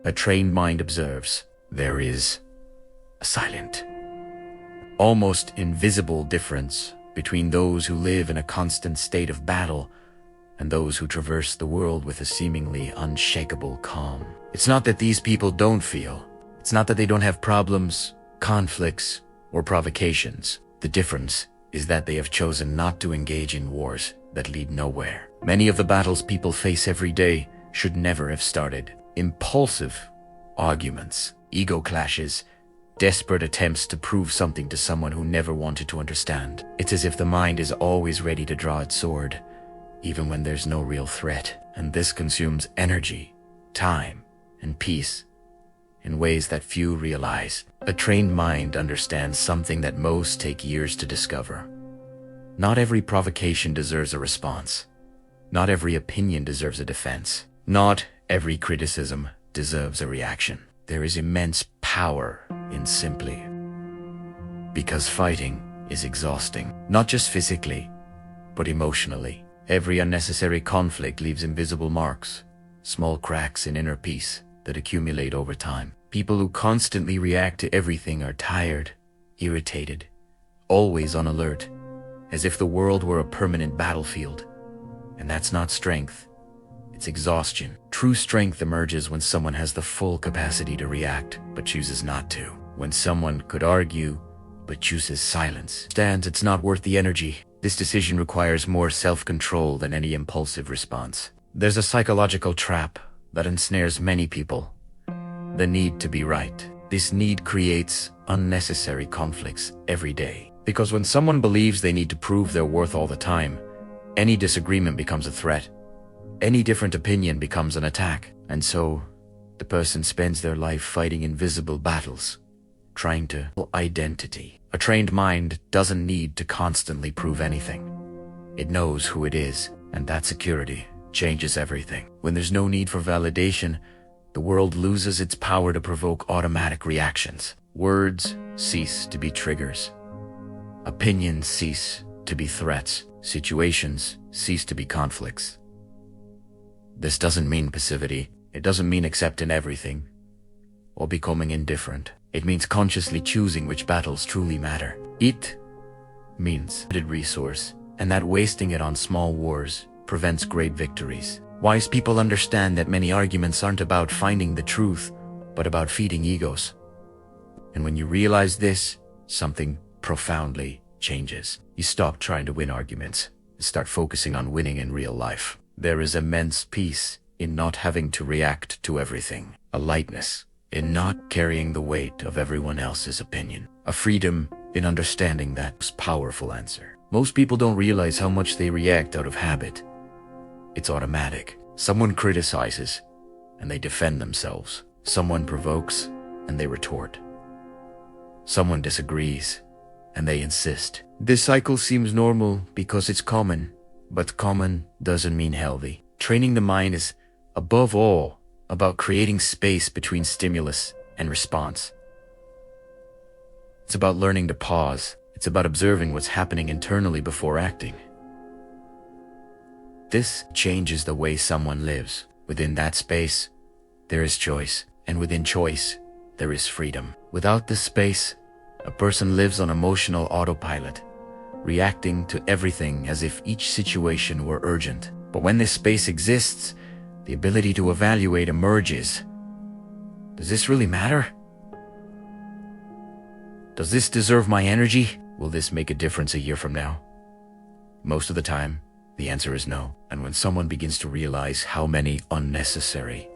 a trained mind observes, there is a silent, almost invisible difference between those who live in a constant state of battle and those who traverse the world with a seemingly unshakable calm. It's not that these people don't feel. It's not that they don't have problems, conflicts, or provocations. The difference is that they have chosen not to engage in wars that lead nowhere. Many of the battles people face every day should never have started. Impulsive arguments, ego clashes, desperate attempts to prove something to someone who never wanted to understand. It's as if the mind is always ready to draw its sword, even when there's no real threat. And this consumes energy, time, and peace in ways that few realize. A trained mind understands something that most take years to discover. Not every provocation deserves a response. Not every opinion deserves a defense. Not every criticism deserves a reaction. There is immense power in simply. Because fighting is exhausting, not just physically, but emotionally. Every unnecessary conflict leaves invisible marks, small cracks in inner peace that accumulate over time. People who constantly react to everything are tired, irritated, always on alert, as if the world were a permanent battlefield. And that's not strength, it's exhaustion. True strength emerges when someone has the full capacity to react, but chooses not to. When someone could argue, but chooses silence. It's not worth the energy. This decision requires more self-control than any impulsive response. There's a psychological trap that ensnares many people. The need to be right. This need creates unnecessary conflicts every day. Because when someone believes they need to prove their worth all the time, any disagreement becomes a threat. Any different opinion becomes an attack. And so, the person spends their life fighting invisible battles, trying to identity. A trained mind doesn't need to constantly prove anything. It knows who it is, and that security changes everything. When there's no need for validation, the world loses its power to provoke automatic reactions. Words cease to be triggers. Opinions cease to be threats. Situations cease to be conflicts. This doesn't mean passivity. It doesn't mean accepting everything or becoming indifferent. It means consciously choosing which battles truly matter. It means limited resource, and that wasting it on small wars prevents great victories. Wise people understand that many arguments aren't about finding the truth, but about feeding egos. And when you realize this, something profoundly changes. You stop trying to win arguments and start focusing on winning in real life. There is immense peace in not having to react to everything, a lightness in not carrying the weight of everyone else's opinion, a freedom in understanding that powerful answer. Most people don't realize how much they react out of habit. It's automatic. Someone criticizes, and they defend themselves. Someone provokes, and they retort. Someone disagrees, and they insist. This cycle seems normal because it's common, but common doesn't mean healthy. Training the mind is, above all, about creating space between stimulus and response. It's about learning to pause. It's about observing what's happening internally before acting. This changes the way someone lives. Within that space, there is choice, and within choice, there is freedom. Without this space, a person lives on emotional autopilot, reacting to everything as if each situation were urgent. But when this space exists, the ability to evaluate emerges. Does this really matter? Does this deserve my energy? Will this make a difference a year from now? Most of the time, the answer is no. And when someone begins to realize how many unnecessary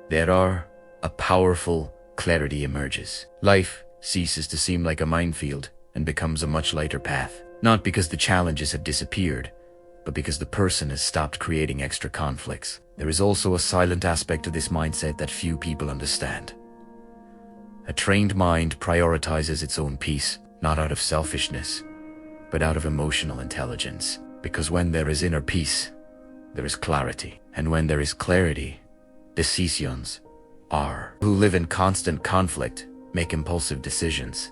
there are, a powerful clarity emerges. Life ceases to seem like a minefield and becomes a much lighter path. Not because the challenges have disappeared, but because the person has stopped creating extra conflicts. There is also a silent aspect to this mindset that few people understand. A trained mind prioritizes its own peace, not out of selfishness, but out of emotional intelligence. Because when there is inner peace, there is clarity. And when there is clarity, decisions are. Who live in constant conflict make impulsive decisions.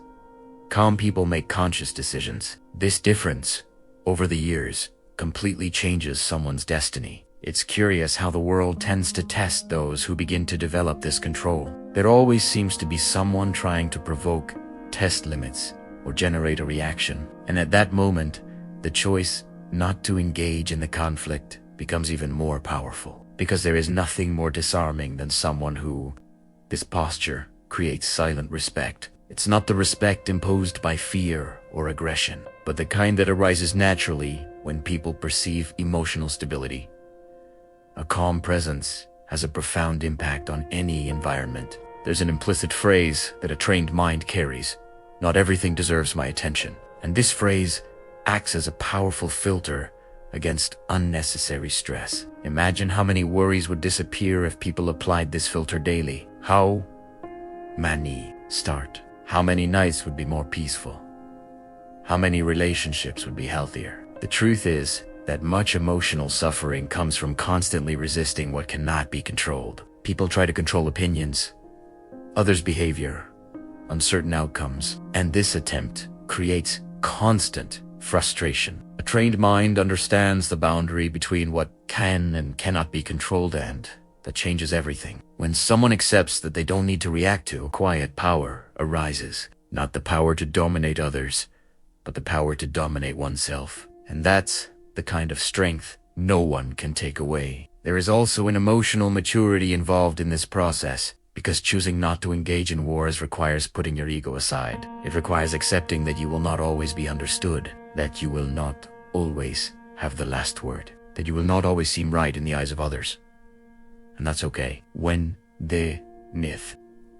Calm people make conscious decisions. This difference, over the years, completely changes someone's destiny. It's curious how the world tends to test those who begin to develop this control. There always seems to be someone trying to provoke, test limits, or generate a reaction. And at that moment, the choice not to engage in the conflict becomes even more powerful. Because there is nothing more disarming than someone who, this posture, creates silent respect. It's not the respect imposed by fear or aggression, but the kind that arises naturally when people perceive emotional stability. A calm presence has a profound impact on any environment. There's an implicit phrase that a trained mind carries: "Not everything deserves my attention." And this phrase acts as a powerful filter against unnecessary stress. Imagine how many worries would disappear if people applied this filter daily. How many How many nights would be more peaceful? How many relationships would be healthier? The truth is that much emotional suffering comes from constantly resisting what cannot be controlled. People try to control opinions, others' behavior, uncertain outcomes, and this attempt creates constant frustration. A trained mind understands the boundary between what can and cannot be controlled, and that changes everything. When someone accepts that they don't need to react to, quiet power arises. Not the power to dominate others, but the power to dominate oneself. And that's the kind of strength no one can take away. There is also an emotional maturity involved in this process, because choosing not to engage in wars requires putting your ego aside. It requires accepting that you will not always be understood, that you will not always have the last word, that you will not always seem right in the eyes of others. And that's okay. When the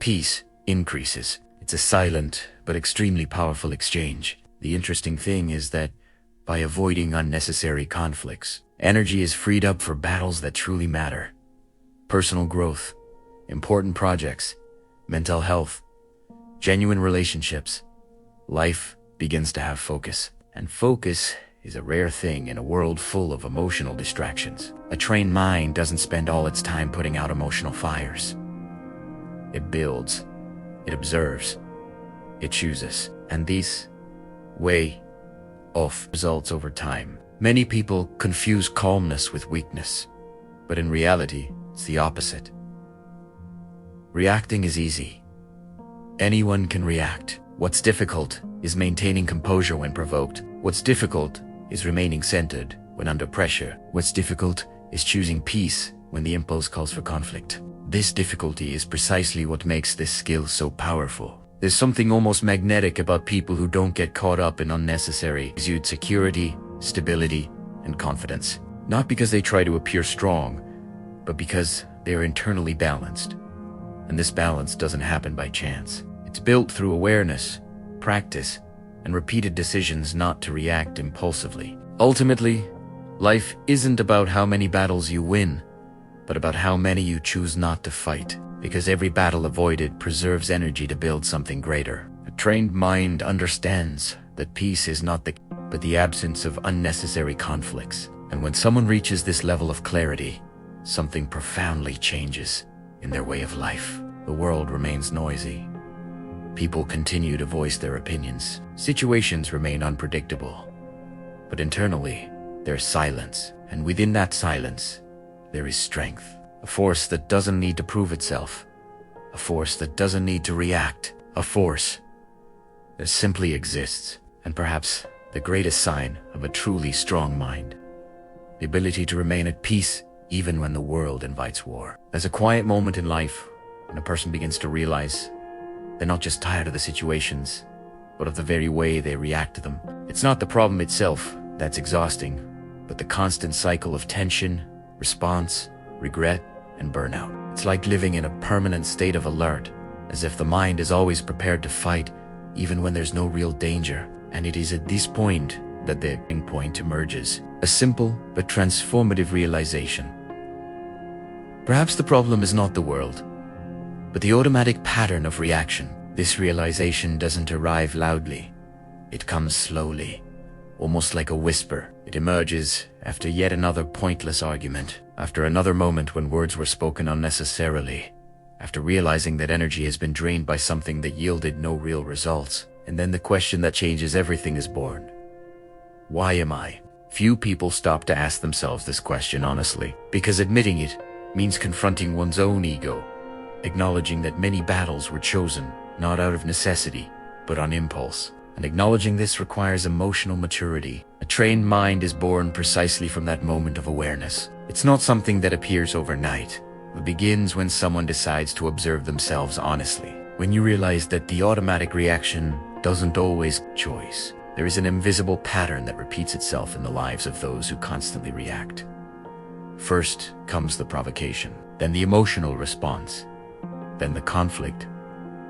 peace increases, it's a silent but extremely powerful exchange. The interesting thing is that by avoiding unnecessary conflicts, energy is freed up for battles that truly matter. Personal growth, important projects, mental health, genuine relationships. Life begins to have focus. And focus is a rare thing in a world full of emotional distractions. A trained mind doesn't spend all its time putting out emotional fires. It builds, it observes, it chooses. And these way of results over time. Many people confuse calmness with weakness, but in reality, it's the opposite. Reacting is easy. Anyone can react. What's difficult is maintaining composure when provoked. What's difficult is remaining centered when under pressure. What's difficult is choosing peace when the impulse calls for conflict. This difficulty is precisely what makes this skill so powerful. There's something almost magnetic about people who don't get caught up in unnecessary, exude security, stability, and confidence. Not because they try to appear strong, but because they are internally balanced. And this balance doesn't happen by chance. It's built through awareness, practice, and repeated decisions not to react impulsively. Ultimately, life isn't about how many battles you win, but about how many you choose not to fight. Because every battle avoided preserves energy to build something greater. A trained mind understands that peace is not but the absence of unnecessary conflicts. And when someone reaches this level of clarity, something profoundly changes in their way of life. The world remains noisy. People continue to voice their opinions. Situations remain unpredictable. But internally, there's silence. And within that silence, there is strength. A force that doesn't need to prove itself. A force that doesn't need to react. A force that simply exists. And perhaps the greatest sign of a truly strong mind. The ability to remain at peace even when the world invites war. There's a quiet moment in life when a person begins to realize they're not just tired of the situations, but of the very way they react to them. It's not the problem itself that's exhausting, but the constant cycle of tension, response, regret, and burnout. It's like living in a permanent state of alert, as if the mind is always prepared to fight, even when there's no real danger. And it is at this point that the turning point emerges, a simple but transformative realization. Perhaps the problem is not the world, but the automatic pattern of reaction. This realization doesn't arrive loudly. It comes slowly, almost like a whisper. It emerges after yet another pointless argument, after another moment when words were spoken unnecessarily, after realizing that energy has been drained by something that yielded no real results. And then the question that changes everything is born. Why am I Few people stop to ask themselves this question honestly, because admitting it means confronting one's own ego, acknowledging that many battles were chosen not out of necessity, but on impulse. And acknowledging this requires emotional maturity. A trained mind is born precisely from that moment of awareness. It's not something that appears overnight. It begins when someone decides to observe themselves honestly. When you realize that the automatic reaction doesn't always choice. There is an invisible pattern that repeats itself in the lives of those who constantly react. First comes the provocation, then the emotional response, then the conflict,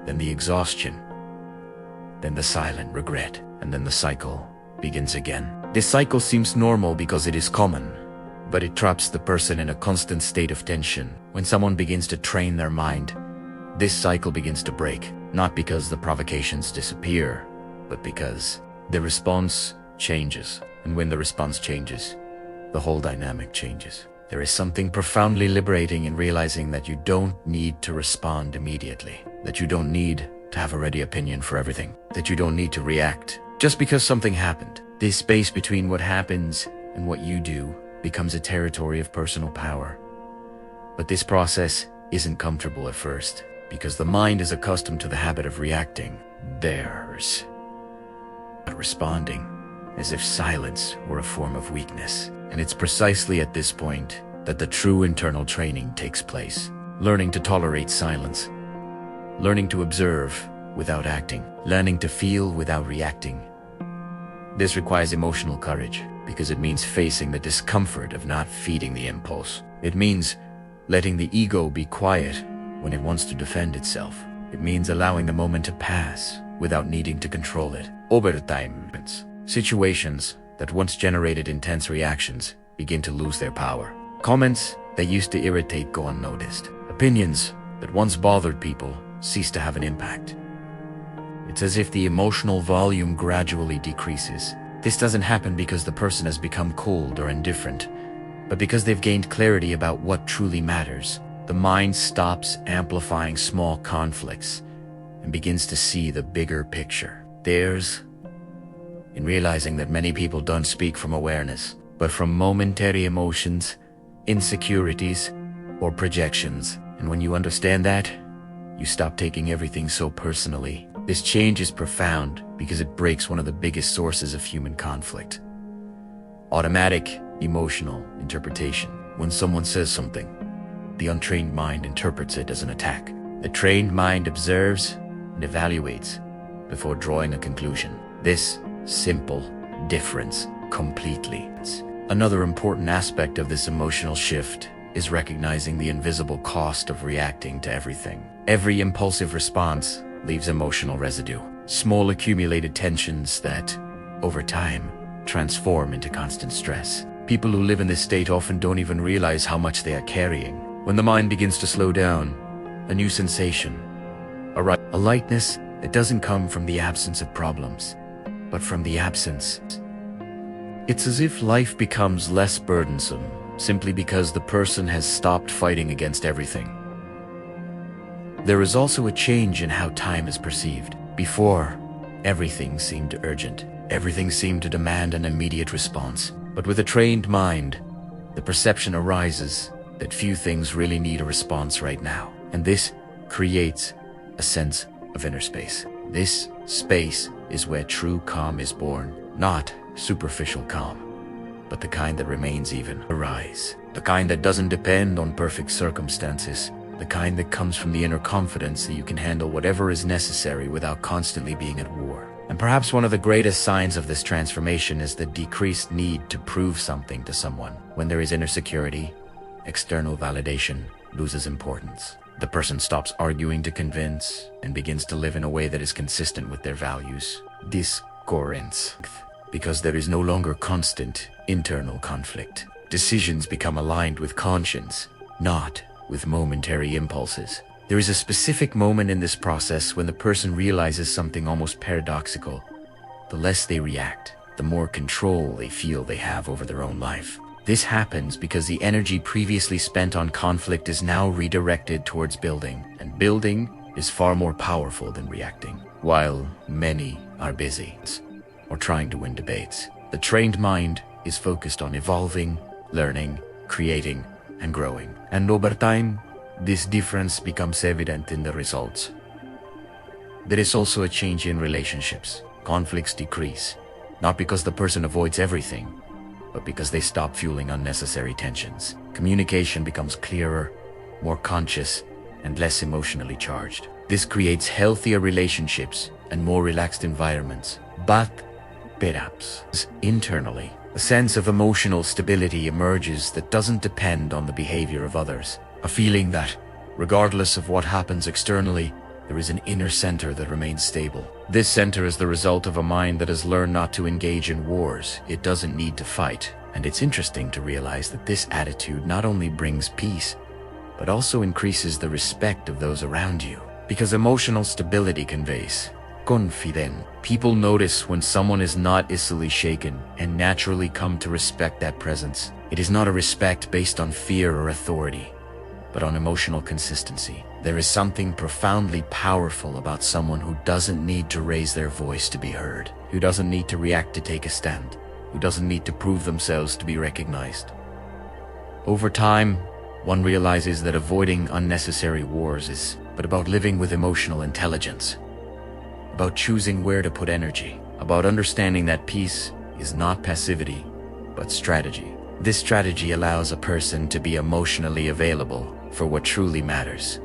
then the exhaustion, then the silent regret, and then the cycle begins again. This cycle seems normal because it is common, but it traps the person in a constant state of tension. When someone begins to train their mind, this cycle begins to break, not because the provocations disappear, but because the response changes. And when the response changes, the whole dynamic changes. There is something profoundly liberating in realizing that you don't need to respond immediately, that you don't need to have a ready opinion for everything, that you don't need to react just because something happened. This space between what happens and what you do becomes a territory of personal power. But this process isn't comfortable at first, because the mind is accustomed to the habit of reacting. There's responding, as if silence were a form of weakness. And it's precisely at this point that the true internal training takes place. Learning to tolerate silence, learning to observe without acting, learning to feel without reacting. This requires emotional courage, because it means facing the discomfort of not feeding the impulse. It means letting the ego be quiet when it wants to defend itself. It means allowing the moment to pass without needing to control it. Over time, situations that once generated intense reactions begin to lose their power. Comments that used to irritate go unnoticed. Opinions that once bothered people cease to have an impact. It's as if the emotional volume gradually decreases. This doesn't happen because the person has become cold or indifferent, but because they've gained clarity about what truly matters. The mind stops amplifying small conflicts and begins to see the bigger picture. There's in realizing that many people don't speak from awareness, but from momentary emotions, insecurities, or projections. And when you understand that, you stop taking everything so personally. This change is profound because it breaks one of the biggest sources of human conflict: automatic emotional interpretation. When someone says something, the untrained mind interprets it as an attack. The trained mind observes and evaluates before drawing a conclusion. This simple difference completely. Another important aspect of this emotional shift is recognizing the invisible cost of reacting to everything. Every impulsive response leaves emotional residue, small accumulated tensions that, over time, transform into constant stress. People who live in this state often don't even realize how much they are carrying. When the mind begins to slow down, a new sensation, a lightness that doesn't come from the absence of problems, but from the absence. It's as if life becomes less burdensome simply because the person has stopped fighting against everything. There is also a change in how time is perceived. Before, everything seemed urgent. Everything seemed to demand an immediate response. But with a trained mind, the perception arises that few things really need a response right now. And this creates a sense of inner space. This space is where true calm is born. Not superficial calm, but the kind that remains even. Arise. The kind that doesn't depend on perfect circumstances. The kind that comes from the inner confidence that you can handle whatever is necessary without constantly being at war. And perhaps one of the greatest signs of this transformation is the decreased need to prove something to someone. When there is inner security, external validation loses importance. The person stops arguing to convince and begins to live in a way that is consistent with their values. Discoherence. Because there is no longer constant internal conflict. Decisions become aligned with conscience, not with momentary impulses. There is a specific moment in this process when the person realizes something almost paradoxical. The less they react, the more control they feel they have over their own life. This happens because the energy previously spent on conflict is now redirected towards building, and building is far more powerful than reacting. While many are busy or trying to win debates, the trained mind is focused on evolving, learning, creating, and growing. And over time, this difference becomes evident in the results. There is also a change in relationships. Conflicts decrease, not because the person avoids everything, but because they stop fueling unnecessary tensions. Communication becomes clearer, more conscious, and less emotionally charged. This creates healthier relationships and more relaxed environments. But perhaps internally, a sense of emotional stability emerges that doesn't depend on the behavior of others. A feeling that, regardless of what happens externally, there is an inner center that remains stable. This center is the result of a mind that has learned not to engage in wars. It doesn't need to fight. And it's interesting to realize that this attitude not only brings peace, but also increases the respect of those around you. Because emotional stability conveys confidence. People notice when someone is not easily shaken and naturally come to respect that presence. It is not a respect based on fear or authority, but on emotional consistency. There is something profoundly powerful about someone who doesn't need to raise their voice to be heard, who doesn't need to react to take a stand, who doesn't need to prove themselves to be recognized. Over time, one realizes that avoiding unnecessary wars is but about living with emotional intelligence, about choosing where to put energy, about understanding that peace is not passivity, but strategy. This strategy allows a person to be emotionally available for what truly matters.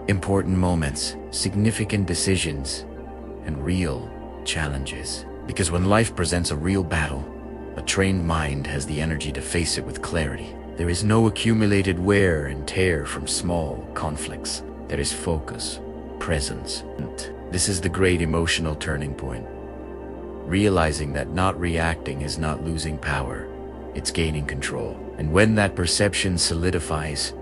Important moments, significant decisions, and real challenges. Because when life presents a real battle, a trained mind has the energy to face it with clarity. There is no accumulated wear and tear from small conflicts. There is focus, presence. And this is the great emotional turning point. Realizing that not reacting is not losing power, it's gaining control. And when that perception solidifies,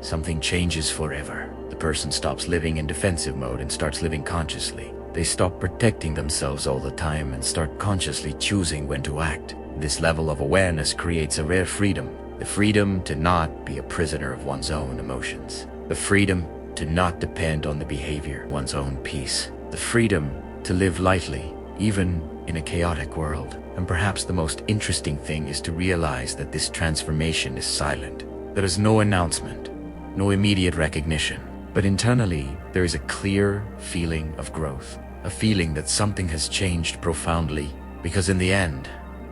something changes forever. The person stops living in defensive mode and starts living consciously. They stop protecting themselves all the time and start consciously choosing when to act. This level of awareness creates a rare freedom. The freedom to not be a prisoner of one's own emotions. The freedom to not depend on the behavior of one's own peace. The freedom to live lightly, even in a chaotic world. And perhaps the most interesting thing is to realize that this transformation is silent. There is no announcement, no immediate recognition. But internally, there is a clear feeling of growth. A feeling that something has changed profoundly. Because in the end,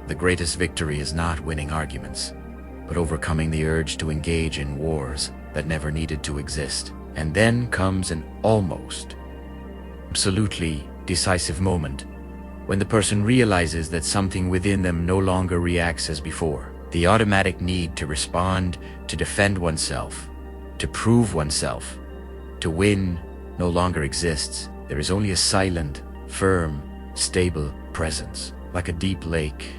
the greatest victory is not winning arguments, but overcoming the urge to engage in wars that never needed to exist. And then comes an almost absolutely decisive moment when the person realizes that something within them no longer reacts as before. The automatic need to respond, to defend oneself, to prove oneself, to win no longer exists. There is only a silent, firm, stable presence, like a deep lake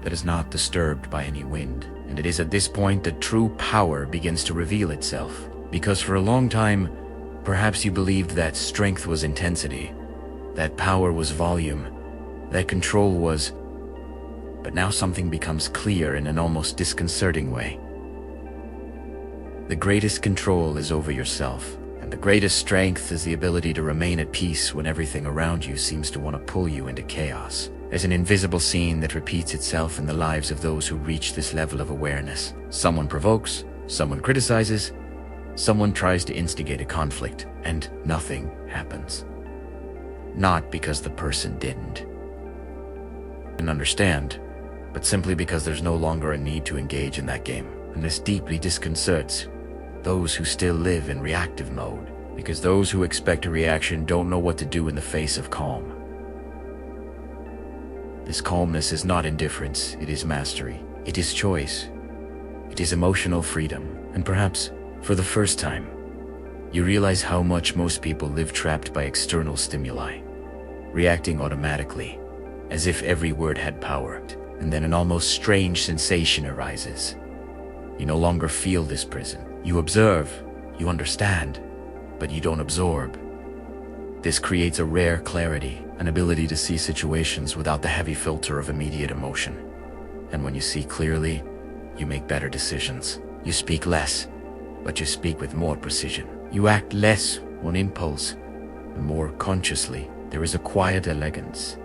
that is not disturbed by any wind. And it is at this point that true power begins to reveal itself. Because for a long time, perhaps you believed that strength was intensity, that power was volume, that control was... But now something becomes clear in an almost disconcerting way. The greatest control is over yourself, and the greatest strength is the ability to remain at peace when everything around you seems to want to pull you into chaos. There's an invisible scene that repeats itself in the lives of those who reach this level of awareness. Someone provokes, someone criticizes, someone tries to instigate a conflict, and nothing happens. Not because the person didn't understand, but simply because there's no longer a need to engage in that game. And this deeply disconcerts those who still live in reactive mode, because those who expect a reaction don't know what to do in the face of calm. This calmness is not indifference, it is mastery. It is choice. It is emotional freedom. And perhaps, for the first time, you realize how much most people live trapped by external stimuli, reacting automatically, as if every word had power. And then an almost strange sensation arises. You no longer feel this prison. You observe, you understand, but you don't absorb. This creates a rare clarity, an ability to see situations without the heavy filter of immediate emotion. And when you see clearly, you make better decisions. You speak less, but you speak with more precision. You act less on impulse, and more consciously. There is a quiet elegance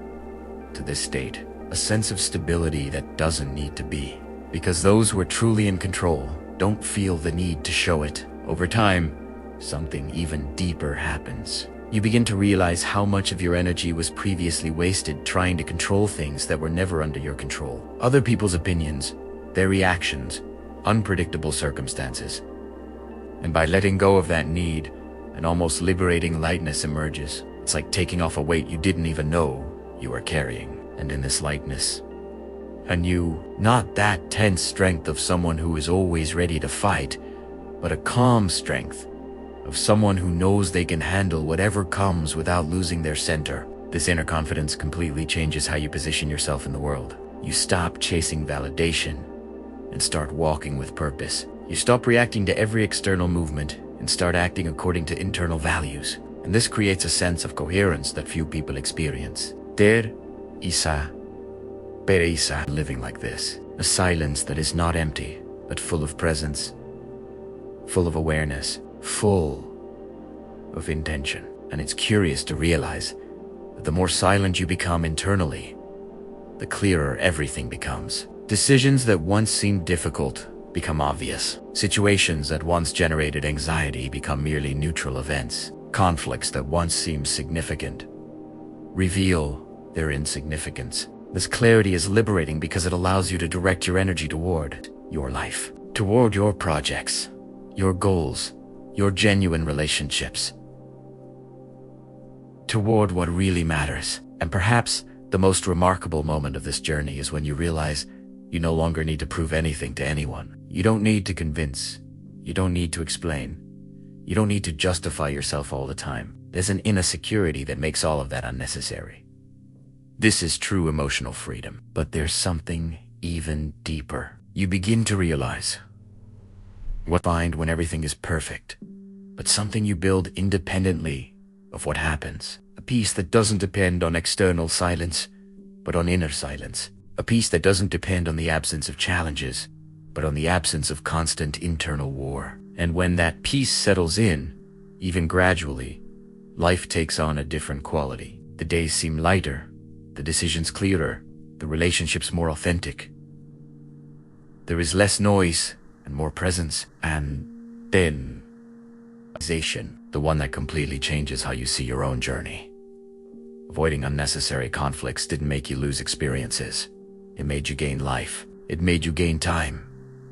to this state, a sense of stability that doesn't need to be. Because those who are truly in control don't feel the need to show it. Over time, something even deeper happens. You begin to realize how much of your energy was previously wasted trying to control things that were never under your control. Other people's opinions, their reactions, unpredictable circumstances. And by letting go of that need, an almost liberating lightness emerges. It's like taking off a weight you didn't even know you were carrying. And in this lightness, a new, not that tense strength of someone who is always ready to fight, but a calm strength of someone who knows they can handle whatever comes without losing their center. This inner confidence completely changes how you position yourself in the world. You stop chasing validation and start walking with purpose. You stop reacting to every external movement and start acting according to internal values. And this creates a sense of coherence that few people experience. Ter isa, per isa, living like this. A silence that is not empty, but full of presence, full of awareness, full of intention. And it's curious to realize that the more silent you become internally, the clearer everything becomes. Decisions that once seemed difficult become obvious. Situations that once generated anxiety become merely neutral events. Conflicts that once seemed significant reveal their insignificance. This clarity is liberating because it allows you to direct your energy toward your life, toward your projects, your goals, your genuine relationships, toward what really matters. And perhaps the most remarkable moment of this journey is when you realize you no longer need to prove anything to anyone. You don't need to convince. You don't need to explain. You don't need to justify yourself all the time. There's an inner security that makes all of that unnecessary. This is true emotional freedom. But there's something even deeper. You begin to realize what you find when everything is perfect, but something you build independently of what happens. A peace that doesn't depend on external silence, but on inner silence. A peace that doesn't depend on the absence of challenges, but on the absence of constant internal war. And when that peace settles in, even gradually, life takes on a different quality. The days seem lighter, the decisions clearer, the relationships more authentic. There is less noise and more presence, and then the one that completely changes how you see your own journey. Avoiding unnecessary conflicts didn't make you lose experiences. It made you gain life. It made you gain time,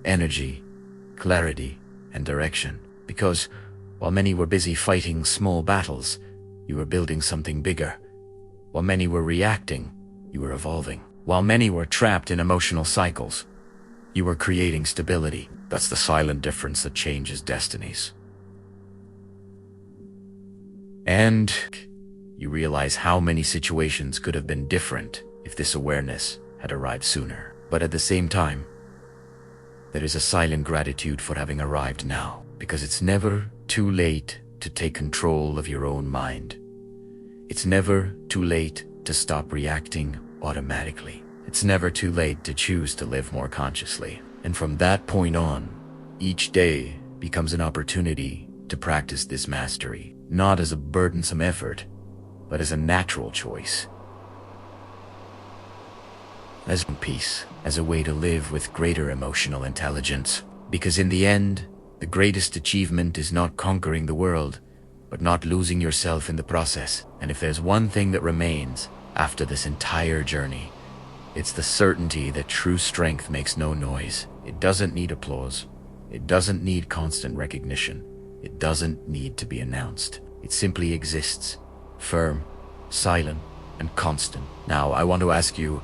energy, clarity, and direction. Because while many were busy fighting small battles, you were building something bigger. While many were reacting, you were evolving. While many were trapped in emotional cycles, you were creating stability. That's the silent difference that changes destinies. And you realize how many situations could have been different if this awareness had arrived sooner. But at the same time, there is a silent gratitude for having arrived now, because it's never too late to take control of your own mind. It's never too late to stop reacting automatically. It's never too late to choose to live more consciously. And from that point on, each day becomes an opportunity to practice this mastery, not as a burdensome effort, but as a natural choice. As peace, as a way to live with greater emotional intelligence. Because in the end, the greatest achievement is not conquering the world, but not losing yourself in the process. And if there's one thing that remains after this entire journey, it's the certainty that true strength makes no noise. It doesn't need applause. It doesn't need constant recognition. It doesn't need to be announced. It simply exists, firm, silent, and constant. Now, I want to ask you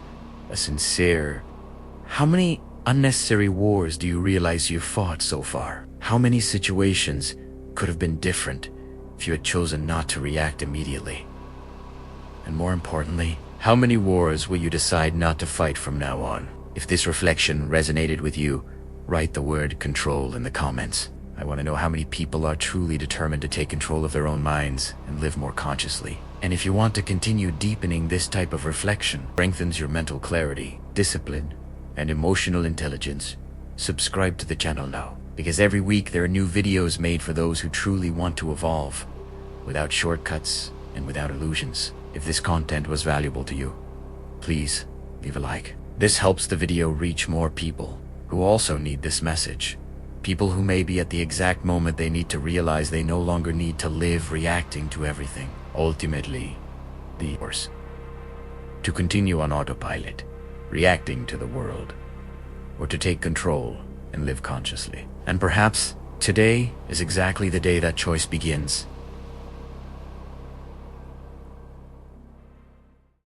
a sincere, how many unnecessary wars do you realize you've fought so far? How many situations could have been different if you had chosen not to react immediately? And more importantly, how many wars will you decide not to fight from now on? If this reflection resonated with you, write the word control in the comments. I want to know how many people are truly determined to take control of their own minds and live more consciously. And if you want to continue deepening this type of reflection, strengthens your mental clarity, discipline, and emotional intelligence, subscribe to the channel now. Because every week there are new videos made for those who truly want to evolve, without shortcuts and without illusions. If this content was valuable to you, please leave a like. This helps the video reach more people who also need this message. People who may be at the exact moment they need to realize they no longer need to live reacting to everything. Ultimately, the force to continue on autopilot, reacting to the world, or to take control and live consciously. And perhaps today is exactly the day that choice begins.